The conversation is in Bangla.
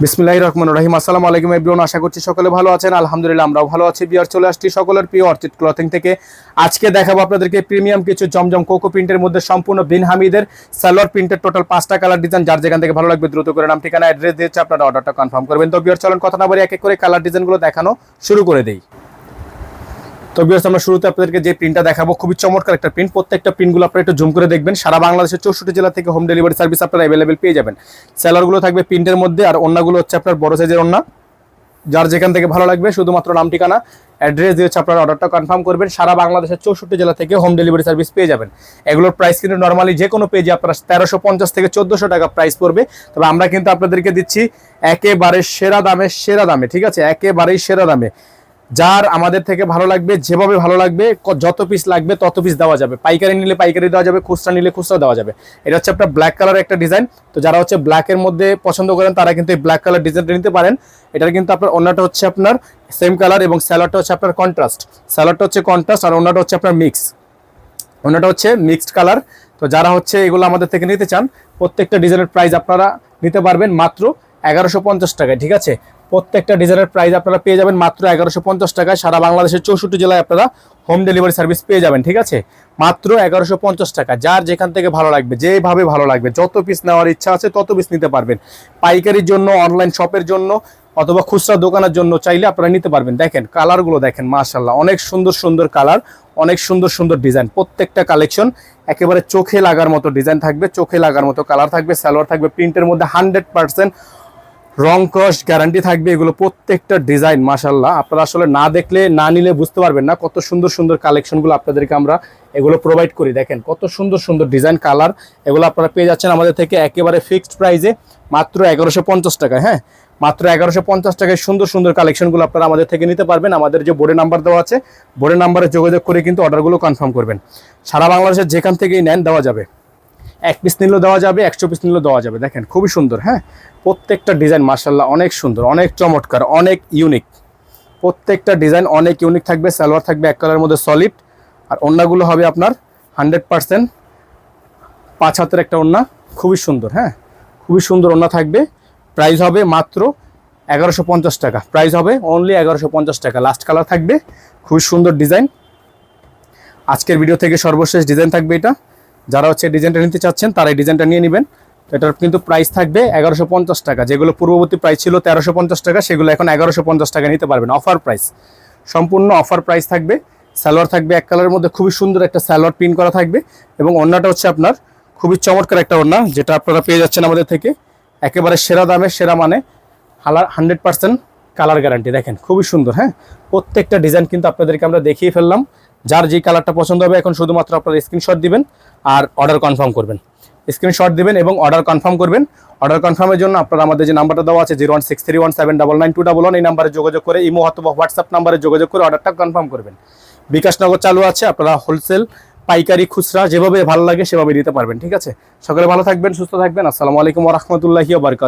বিসমিল্লাহির রহমানির রহিম। আসসালামু আলাইকুম এভরিওয়ান, আশা করছি সকলে ভালো আছেন। আলহামদুলিল্লাহ আমরাও ভালো আছি। বিয়ার চলে আসছি সকলের প্রিয় অর্চিড ক্লথিং থেকে। আজকে দেখাবো আপনাদেরকে প্রিমিয়াম কিছু জমজম কোকো প্রিন্টের মধ্যে সম্পূর্ণ বিন হামিদের সালোয়ার প্রিন্টের টোটাল 5টা কালার ডিজাইন। যার যেখান থেকে ভালো লাগবে দ্রুত করে নাম ঠিকানা অ্যাড্রেস দিয়েছে আপনারা অর্ডারটা কনফার্ম করবেন। তো বিয়ার চলেন কথা না বলে এক এক করে কালার ডিজাইনগুলো দেখানো শুরু করে দেই। তো ভিউয়ার্স, আমরা শুরুতে আপনাদেরকে যে প্রিন্টটা দেখাবো খুবই চমৎকার একটা প্রিন্ট। প্রত্যেকটা প্রিন্টগুলো আপনারা একটু জুম করে দেখবেন। সারা বাংলাদেশের 64 জেলা থেকে হোম ডেলিভারি সার্ভিস আপনারা অ্যাভেলেবেল পেয়ে যাবেন। সেলারগুলো থাকবে প্রিন্টের মধ্যে, আর ওন্নাগুলো হচ্ছে আপনার বড় সাইজের ওন্না। যার যেখান থেকে ভালো লাগবে শুধুমাত্র নাম ঠিকানা অ্যাড্রেস দিয়ে আপনারা অর্ডারটা কনফার্ম করবেন। সারা বাংলাদেশের 64 জেলা থেকে হোম ডেলিভারি সার্ভিস পেয়ে যাবেন। এগুলোর প্রাইস কিন্তু নর্মালি যে কোনো পেজে আপনারা 1350 থেকে 1400 টাকা প্রাইস পড়বে। তবে আমরা কিন্তু আপনাদেরকে দিচ্ছি একেবারে সেরা দামে, ঠিক আছে, একেবারেই সেরা দামে। যার আমাদের থেকে ভালো লাগবে, যেভাবে ভালো লাগবে, যত পিস লাগবে তত পিস দেওয়া যাবে। পাইকারি নিলে পাইকারি দেওয়া যাবে, খুচরা নিলে খুচরা দেওয়া যাবে। এটা হচ্ছে আপনার ব্ল্যাক কালার একটা ডিজাইন। তো যারা হচ্ছে ব্ল্যাকের মধ্যে পছন্দ করেন তারা কিন্তু এই ব্ল্যাক কালার ডিজাইনটা নিতে পারেন। এটার কিন্তু আপনার ওন্নাটা হচ্ছে আপনার সেম কালার এবং স্যালোয়ারটা হচ্ছে আপনার কন্ট্রাস্ট। স্যালোয়ারটা হচ্ছে কন্ট্রাস্ট আর ওন্নাটা হচ্ছে আপনার মিক্স। ওন্নাটা হচ্ছে মিক্সড কালার। তো যারা হচ্ছে এগুলো আমাদের থেকে নিতে চান, প্রত্যেকটা ডিজাইনের প্রাইস আপনারা নিতে পারবেন মাত্র 1150 টাকায়, ঠিক আছে। প্রত্যেকটা ডিজাইনের প্রাইস আপনারা পেয়ে যাবেন মাত্র 1150 টাকায়। সারা বাংলাদেশের 64 জেলায় আপনারা হোম ডেলিভারি সার্ভিস পেয়ে যাবেন, ঠিক আছে, মাত্র 1150 টাকা। যার যেখান থেকে ভালো লাগবে, যেভাবে ভালো লাগবে, যত পিস নেওয়ার ইচ্ছা আছে তত পিস নিতে পারবেন। পাইকারির জন্য, অনলাইন শপের জন্য অথবা খুচরা দোকানের জন্য চাইলে আপনারা নিতে পারবেন। দেখেন কালারগুলো দেখেন, মাশাআল্লাহ, অনেক সুন্দর সুন্দর কালার, অনেক সুন্দর সুন্দর ডিজাইন। প্রত্যেকটা কালেকশন একেবারে চোখে লাগার মতো ডিজাইন থাকবে, চোখে লাগার মতো কালার থাকবে। সালোয়ার থাকবে প্রিন্টের মধ্যে 100% রং কস গ্যারান্টি থাকবে। এগুলো প্রত্যেকটা ডিজাইন মাশাআল্লাহ, আপনারা আসলে না দেখলে, না নিলে বুঝতে পারবেন না কত সুন্দর সুন্দর কালেকশনগুলো আপনাদেরকে আমরা এগুলো প্রোভাইড করি। দেখেন কত সুন্দর সুন্দর ডিজাইন, কালার, এগুলো আপনারা পেয়ে যাচ্ছেন আমাদের থেকে একেবারে ফিক্সড প্রাইসে মাত্র 1150 টাকায়। হ্যাঁ, মাত্র 1150 টাকায় সুন্দর সুন্দর কালেকশনগুলো আপনারা আমাদের থেকে নিতে পারবেন। আমাদের যে বোর্ডে নাম্বার দেওয়া আছে, বোর্ডে নাম্বারে যোগাযোগ করে কিন্তু অর্ডারগুলো কনফার্ম করবেন। সারা বাংলাদেশের যেখান থেকেই নেন দেওয়া যাবে, 1 পিস নিলেও দেওয়া যাবে, 100 পিস নিলেও দেওয়া যাবে। দেখেন খুবই সুন্দর। হ্যাঁ, প্রত্যেকটা ডিজাইন মাশাআল্লাহ অনেক সুন্দর, অনেক চমৎকার, অনেক ইউনিক। প্রত্যেকটা ডিজাইন অনেক ইউনিক থাকবে। সালোয়ার থাকবে এক কালারের মধ্যে সলিড, আর ওন্নাগুলো হবে আপনার 100% 5 হাতের একটা ওন্না, খুবই সুন্দর। হ্যাঁ, খুবই সুন্দর ওন্না থাকবে। প্রাইস হবে মাত্র 1150 টাকা। প্রাইস হবে অনলি 1150 টাকা। লাস্ট কালার থাকবে, খুবই সুন্দর ডিজাইন। আজকের ভিডিও থেকে সর্বশেষ ডিজাইন থাকবে এটা। যারা হচ্ছে ডিজাইনটা নিতে চাচ্ছেন তারা এই ডিজাইনটা নিয়ে নেবেন। এটার কিন্তু প্রাইস থাকবে 1150 টাকা। যেগুলো পূর্ববর্তী প্রাইস ছিল 1350 টাকা, সেগুলো এখন 1150 টাকা নিতে পারবেন। অফার প্রাইস, সম্পূর্ণ অফার প্রাইস থাকবে। সালোয়ার থাকবে এক কালারের মধ্যে, খুবই সুন্দর একটা সালোয়ার প্রিন্ট করা থাকবে, এবং ওন্নাটা হচ্ছে আপনার খুবই চমৎকার একটা ওন্না, যেটা আপনারা পেয়ে যাচ্ছেন আমাদের থেকে একেবারে সেরা দামে, সেরা মানে 100% কালার গ্যারান্টি। দেখেন খুবই সুন্দর। হ্যাঁ, প্রত্যেকটা ডিজাইন কিন্তু আপনাদেরকে আমরা দেখিয়ে ফেললাম। যার যে কালারটা পছন্দ হবে এখন শুধুমাত্র আপনারা স্ক্রিনশট দিবেন আর অর্ডার কনফার্ম করবেন। স্ক্রিনশট দিবেন এবং অর্ডার কনফার্ম করবেন। অর্ডার কনফার্মের জন্য আপনারা আমাদের যে নাম্বারটা দেওয়া আছে 01631799211, এই নাম্বারে যোগাযোগ করে, ইমো অথবা হোয়াটসঅ্যাপ নাম্বারে যোগাযোগ করে অর্ডারটা কনফার্ম করবেন। বিকাশ নগদ চালু আছে, আপনারা হোলসেল, পাইকারি, খুচরা যেভাবে ভালো লাগে সেভাবে দিতে পারবেন, ঠিক আছে। সকলে ভালো থাকবেন, সুস্থ থাকবেন। আসসালামু আলাইকুম ওয়া রাহমাতুল্লাহি ওয়া বারাকাতুহু।